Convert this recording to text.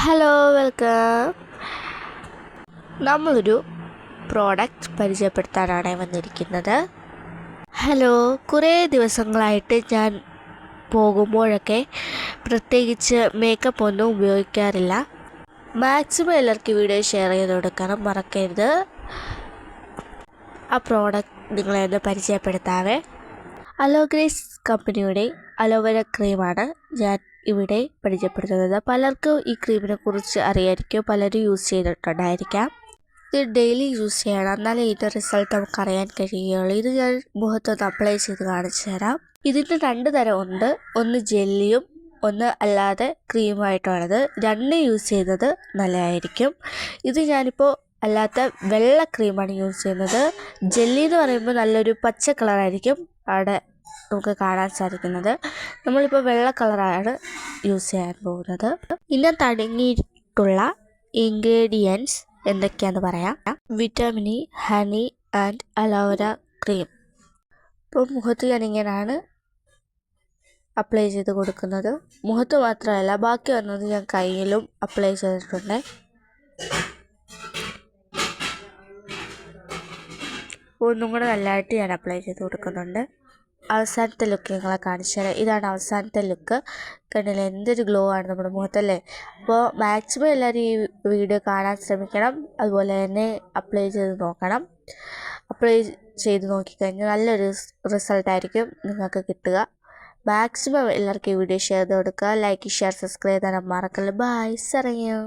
Hello welcome. നമ്മളൊരു product പരിചയപ്പെടുത്താനാണ് വന്നിരിക്കുന്നത്. Hello, കുറേ ദിവസങ്ങളായിട്ട് ഞാൻ പോകുമ്പോഴൊക്കെ പ്രത്യേകിച്ച് മേക്കപ്പ് ഒന്നും ഉപയോഗിക്കാറില്ല. മാക്സിമം എല്ലാവർക്കും വീഡിയോ ഷെയർ ചെയ്ത് കൊടുക്കണം, മറക്കരുത്. ആ പ്രോഡക്റ്റ് നിങ്ങളെ ഒന്ന് പരിചയപ്പെടുത്താവേ. അലോഗ്രേസ് കമ്പനിയുടെ അലോവേര ക്രീമാണ് ഞാൻ ഇവിടെ പരിചയപ്പെടുത്തുന്നത്. പലർക്കും ഈ ക്രീമിനെ കുറിച്ച് അറിയായിരിക്കും, പലരും യൂസ് ചെയ്തിട്ടുണ്ടായിരിക്കാം. ഇത് ഡെയിലി യൂസ് ചെയ്യണം, എന്നാലേ ഇതിൻ്റെ റിസൾട്ട് നമുക്ക് അറിയാൻ കഴിയുകയുള്ളൂ. ഇത് ഞാൻ മുഖത്തൊന്ന് അപ്ലൈ ചെയ്ത് കാണിച്ചു തരാം. ഇതിൻ്റെ 2 തരം ഉണ്ട്, ഒന്ന് ജെല്ലിയും ഒന്ന് അല്ലാതെ ക്രീമായിട്ടുള്ളത്. രണ്ടും യൂസ് ചെയ്യുന്നത് നല്ലതായിരിക്കും. ഇത് ഞാനിപ്പോൾ അല്ലാത്ത വെള്ള ക്രീമാണ് യൂസ് ചെയ്യുന്നത്. ജെല്ലി എന്ന് പറയുമ്പോൾ നല്ലൊരു പച്ച കളറായിരിക്കും അവിടെ നമുക്ക് കാണാൻ സാധിക്കുന്നത്. നമ്മളിപ്പോൾ വെള്ള കളറാണ് യൂസ് ചെയ്യാൻ പോകുന്നത്. ഇതിനകത്ത് അടങ്ങിയിട്ടുള്ള ഇൻഗ്രീഡിയൻസ് എന്തൊക്കെയാണെന്ന് പറയാം. Vitamin E, honey and aloe vera cream. ഇപ്പോൾ മുഖത്ത് ഞാനിങ്ങനെയാണ് അപ്ലൈ ചെയ്ത് കൊടുക്കുന്നത്. മുഖത്ത് മാത്രമല്ല, ബാക്കി വന്നത് ഞാൻ കയ്യിലും അപ്ലൈ ചെയ്തിട്ടുണ്ട്. ഒന്നും കൂടെ നല്ലതായിട്ട് ഞാൻ അപ്ലൈ ചെയ്ത് കൊടുക്കുന്നുണ്ട്. അവസാനത്തെ ലുക്ക് നിങ്ങളെ കാണിച്ചു തരാം. ഇതാണ് അവസാനത്തെ ലുക്ക്. കണ്ടില്ലേ, എന്തൊരു ഗ്ലോ ആണ് നമ്മുടെ മുഖത്തല്ലേ. അപ്പോൾ മാക്സിമം എല്ലാവരും ഈ വീഡിയോ കാണാൻ ശ്രമിക്കണം, അതുപോലെ തന്നെ അപ്ലൈ ചെയ്ത് നോക്കണം. അപ്ലൈ ചെയ്ത് നോക്കിക്കഴിഞ്ഞാൽ നല്ലൊരു റിസൾട്ടായിരിക്കും നിങ്ങൾക്ക് കിട്ടുക. മാക്സിമം എല്ലാവർക്കും ഈ വീഡിയോ ഷെയർ ചെയ്ത് കൊടുക്കുക. ലൈക്ക്, ഷെയർ, സബ്സ്ക്രൈബ് ചെയ്യാൻ മറക്കല്ല. ബൈ, സറിയോ.